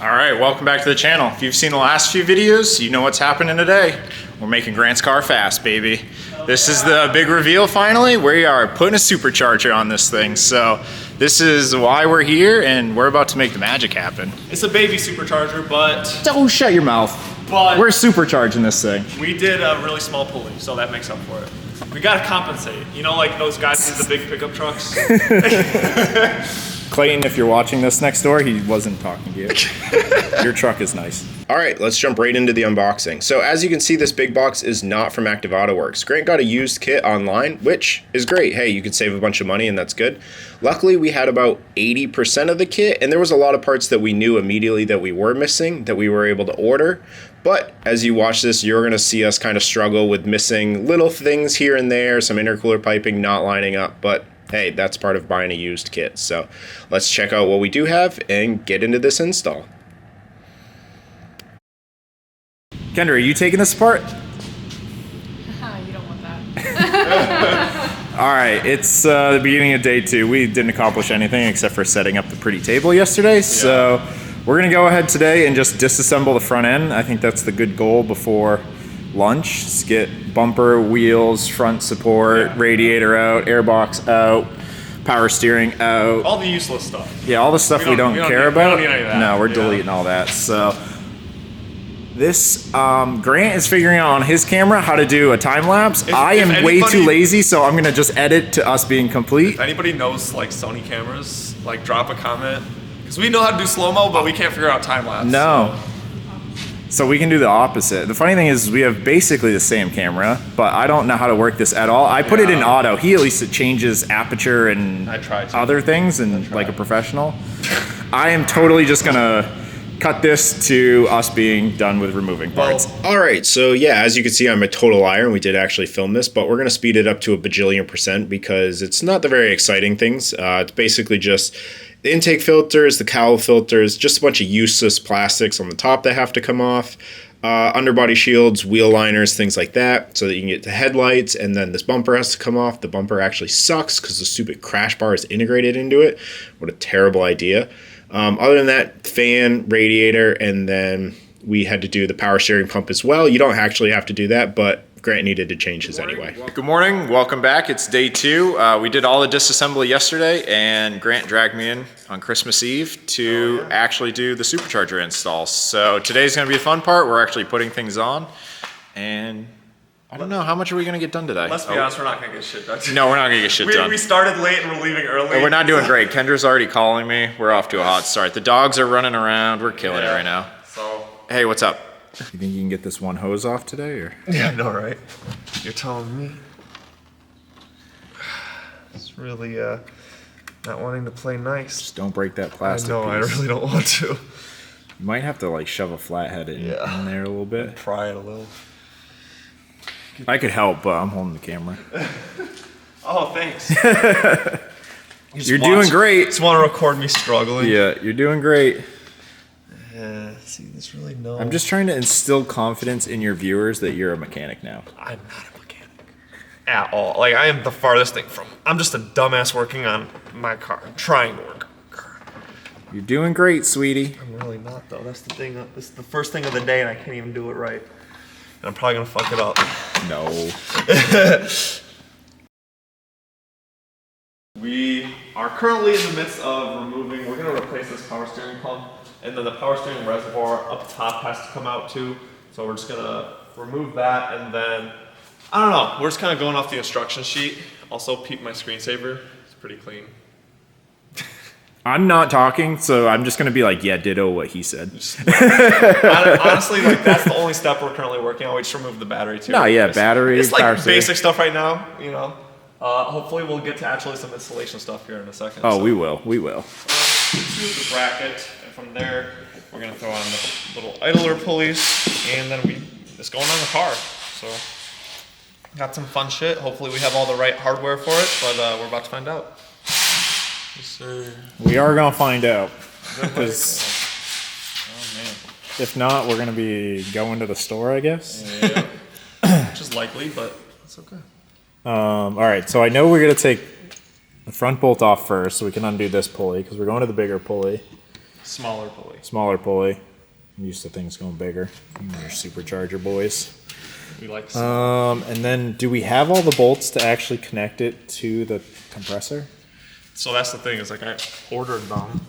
All right, welcome back to the channel. If you've seen the last few videos, you know what's happening today. We're making Grant's car fast, baby. This is the big reveal finally. We are putting a supercharger on this thing. So this is why we're here, and we're about to make the magic happen. It's a baby supercharger, but... Don't shut your mouth. But we're supercharging this thing. We did a really small pulley, so that makes up for it. We gotta compensate. You know, like those guys with the big pickup trucks? Clayton, if you're watching this next door, he wasn't talking to you. Your truck is nice. All right, let's jump right into the unboxing. So as you can see, this big box is not from Active Autowerkes. Grant got a used kit online, which is great. Hey, you could save a bunch of money and that's good. Luckily, we had about 80% of the kit, and there was a lot of parts that we knew immediately that we were missing that we were able to order. But as you watch this, you're gonna see us kind of struggle with missing little things here and there, some intercooler piping not lining up, but hey, that's part of buying a used kit. So let's check out what we do have and get into this install. Kendra, are you taking this apart? You don't want that. All right, it's the beginning of day 2. We didn't accomplish anything except for setting up the pretty table yesterday. Yeah. So we're gonna go ahead today and just disassemble the front end. I think that's the good goal before lunch. Just get bumper, wheels, front support, radiator out, airbox out, power steering out. All the useless stuff. Yeah, all the stuff we don't care about. We don't need any of that. No, we're deleting all that. So this, Grant is figuring out on his camera how to do a time lapse. I am way too lazy, so I'm gonna just edit to us being complete. If anybody knows like Sony cameras, like drop a comment. Because we know how to do slow-mo, but we can't figure out time lapse. No. So we can do the opposite. The funny thing is we have basically the same camera, but I don't know how to work this at all. I put it in auto. He at least changes aperture and other things and like a professional. I am totally just gonna cut this to us being done with removing parts. All right, so yeah, as you can see, I'm a total liar and we did actually film this, but we're gonna speed it up to a bajillion% because it's not the very exciting things. It's basically just the intake filters, the cowl filters, just a bunch of useless plastics on the top that have to come off, underbody shields, wheel liners, things like that, so that you can get the headlights, and then this bumper has to come off. The bumper actually sucks because the stupid crash bar is integrated into it. What a terrible idea. Other than that, fan, radiator, and then we had to do the power steering pump as well. You don't actually have to do that, but Grant needed to change his anyway. Good morning, welcome back. It's day 2. We did all the disassembly yesterday, and Grant dragged me in on Christmas Eve to actually do the supercharger install. So today's gonna be the fun part. We're actually putting things on, and I don't know, how much are we gonna get done today? Let's be honest, we're not gonna get shit done. No, we're not gonna get shit done. We started late and we're leaving early. We're not doing great. Kendra's already calling me. We're off to a hot start. The dogs are running around. We're killing it right now. So, hey, what's up? You think you can get this one hose off today, or? Yeah, I know, right? You're telling me. It's really not wanting to play nice. Just don't break that plastic piece. I really don't want to. You might have to like shove a flathead in there a little bit. Pry it a little. I could help, but I'm holding the camera. Oh, thanks. You're doing great. Just want to record me struggling. Yeah, you're doing great. See, there's really no... I'm just trying to instill confidence in your viewers that you're a mechanic now. I'm not a mechanic. At all. Like, I am the farthest thing from... I'm just a dumbass working on my car. I'm trying to work on my car. You're doing great, sweetie. I'm really not, though. That's the thing. This is the first thing of the day, and I can't even do it right. And I'm probably going to fuck it up. No. We are currently in the midst of removing... We're going to replace this power steering pump. And then the power steering reservoir up top has to come out too. So we're just gonna remove that, and then, I don't know, we're just kind of going off the instruction sheet. Also, peep my screensaver, it's pretty clean. I'm not talking, so I'm just gonna be like, yeah, ditto what he said. Honestly, like that's the only step we're currently working on. We just removed the battery too. No, yeah, battery, it's like power basic stuff right now, you know. Hopefully we'll get to actually some installation stuff here in a second. Oh, so. We will. The bracket. From there, we're gonna throw on the little idler pulleys, and then it's going on the car. So, got some fun shit. Hopefully, we have all the right hardware for it, but we're about to find out. Yes, sir. We are gonna find out. Because oh man, if not, we're gonna be going to the store, I guess. Yeah. Which is likely, but it's okay. All right, so I know we're gonna take the front bolt off first, so we can undo this pulley because we're going to the bigger pulley. Smaller pulley. Smaller pulley. I'm used to things going bigger. You're Supercharger boys. We like. And then do we have all the bolts to actually connect it to the compressor? So that's the thing, is like I ordered them.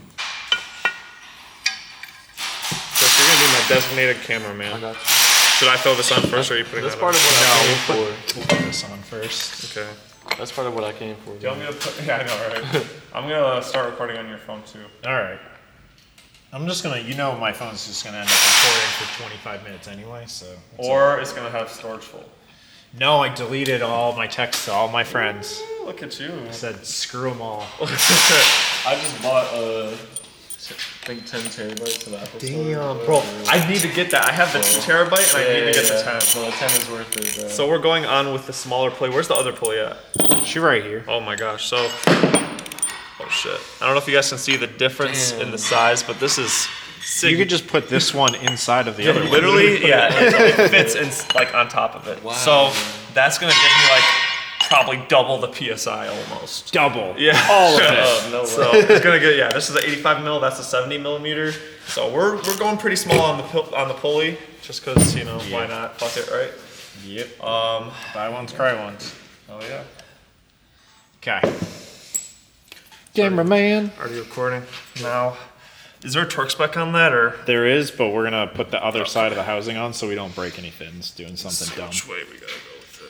So you're gonna be my designated cameraman. I got you. Should I throw this on first, or are you putting That's that part on? of what I came for. We'll put this on first. Okay. That's part of what I came for. Do you want me to put? Yeah, I know, right? I'm gonna start recording on your phone too. All right. I'm just gonna, my phone's just gonna end up recording for 25 minutes anyway, so. Or it's gonna have storage full. No, I deleted all my texts to all my friends. Ooh, look at you. I said, screw them all. I just bought I think 10 terabytes of Apple Damn, bro. I need to get that. I have the 2 terabyte and I need to get the 10. So the 10 is worth it. So we're going on with the smaller pulley. Where's the other pulley at? She right here. Oh my gosh. So, oh shit. I don't know if you guys can see the difference in the size, but this is You could just put this one inside of the other one. literally, yeah, it fits in like on top of it. Wow. So that's gonna give me like probably double the PSI almost. Double. Yeah. All of it. Oh, no way. So it's gonna get, yeah, this is an 85 mil, that's a 70 millimeter. So we're going pretty small on the pulley, just cause, why not? Fuck it, right? Yep. Buy ones, cry ones. Oh yeah. Okay. Cameraman. Are you recording now? Is there a torque spec on that, or? There is, but we're gonna put the other side of the housing on so we don't break any fins doing something dumb. Which way we gotta go with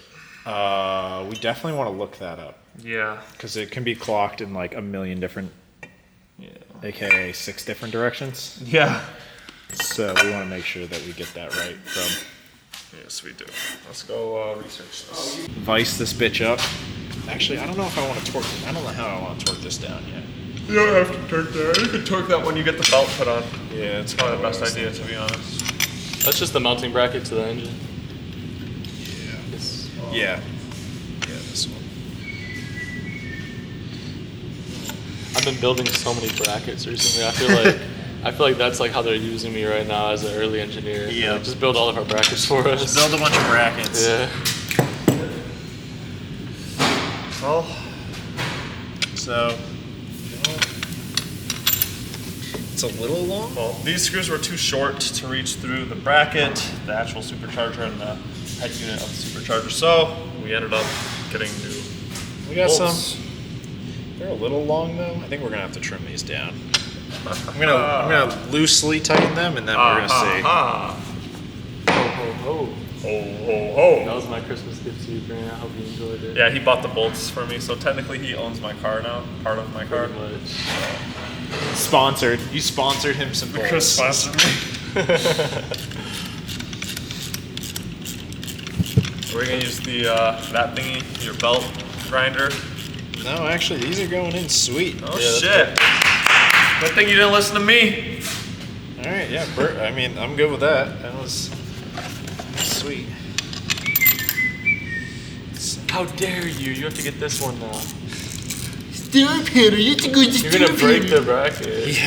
it? We definitely want to look that up Yeah. because it can be clocked in like a million different, aka 6 different directions. Yeah. So we want to make sure that we get that right from. Yes, we do. Let's go research this. Vice this bitch up. Actually, I don't know if I want to torque. I don't know how I want to torque this down yet. You don't have to torque that. You can torque that when you get the belt put on. Yeah, It's probably the best idea, to be honest. That's just the mounting bracket to the engine. Yeah. Yeah, this one. I've been building so many brackets recently. I feel like that's like how they're using me right now as an early engineer. Yeah. Like, just build all of our brackets for us. Build a bunch of brackets. Yeah. Well, So. It's a little long. well, these screws were too short to reach through the bracket, the actual supercharger, and the head unit of the supercharger. So we ended up getting new. We got bolts. some. They're a little long though. I think we're gonna have to trim these down. I'm gonna loosely tighten them and then we're gonna see. Ah, Ho, ho, ho. ho, That ho. was my Christmas gift to you, Brandon. I hope you enjoyed it. Yeah, he bought the bolts for me, so technically he owns my car now, part of my car. Pretty much. Sponsored. You sponsored him some bolts. Chris sponsored me. We're gonna use the that thingy, your belt grinder. No, actually, these are going in sweet. Oh Yeah, shit! Good thing you didn't listen to me. All right, yeah. I mean, I'm good with that. That was sweet. How dare you? You have to get this one now. Stop here, you have to go to You're gonna break the bracket.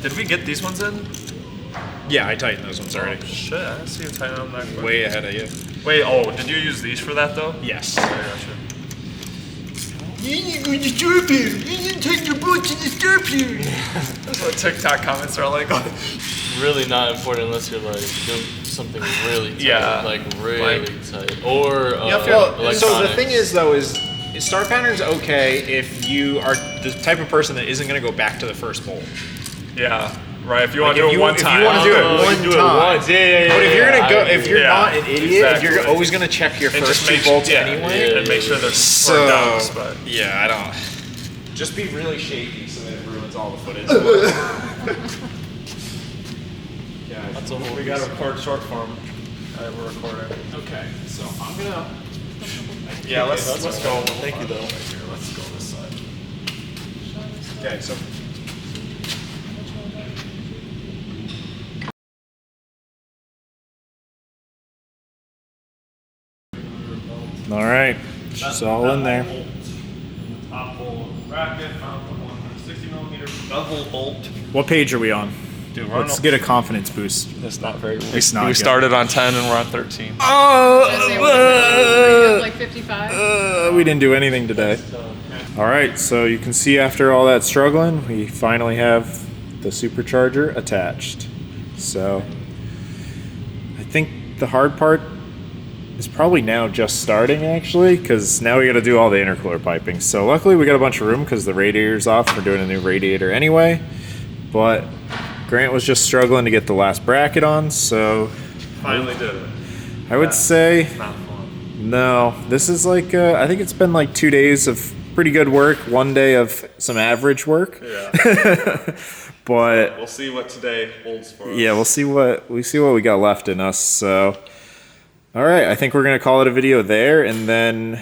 Did we get these ones in? Yeah, I tightened those ones already. Oh, shit, I didn't see you tighten them that quick. Way ahead of you. Wait, oh, did you use these for that though? Yes. I gotcha. You need to go to stop here. You need to take your boots in the stop here. That's what TikTok comments are like. Really not important unless you're like doing something really tight. Yeah. Like really tight. Or Well, so the electronics. thing is, though, is start pattern's okay if you are the type of person that isn't going to go back to the first bolt. Yeah, right. If you want to if do it you- one if you time. wanna do it Oh, you one can do time. it once. Yeah. But if you're gonna go, if you're Yeah, not an idiot, exactly. you're always gonna check your And first just make two bolts yeah, anyway. and make sure they're So dunks, but yeah, I don't. Just be really shaky so that it ruins all the footage. That's a whole we got to record short form. We're recording. Okay, so I'm gonna. Yeah, let's go. Thank you though. Here, let's go this side. Okay, so. All right, it's all in there. Top hole of the bracket, mount the 160 millimeter bevel bolt. What page are we on? Dude, we're Let's get a confidence boost. That's not very. It's not We good. started on 10 and we're on 13. I was gonna say, what is it, like 55? We didn't do anything today. All right, so you can see after all that struggling, we finally have the supercharger attached. So I think the hard part is probably now just starting, actually, because now we got to do all the intercooler piping. So luckily we got a bunch of room because the radiator's off. We're doing a new radiator anyway, but Grant was just struggling to get the last bracket on, so Finally did it. I would say It's not fun. no. This is like I think it's been like 2 days of pretty good work, 1 day of some average work. Yeah. But We'll see what today holds for us. yeah, we'll see what we got left in us. So, all right, I think we're gonna call it a video there, and then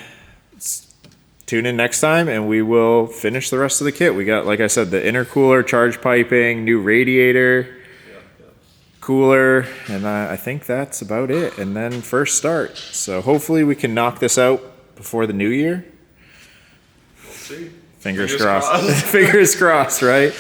tune in next time, and we will finish the rest of the kit. We got, like I said, the intercooler, charge piping, new radiator, cooler, and I think that's about it. And then first start. So hopefully we can knock this out before the new year. We'll see. Fingers Fingers crossed. crossed. Fingers crossed, right?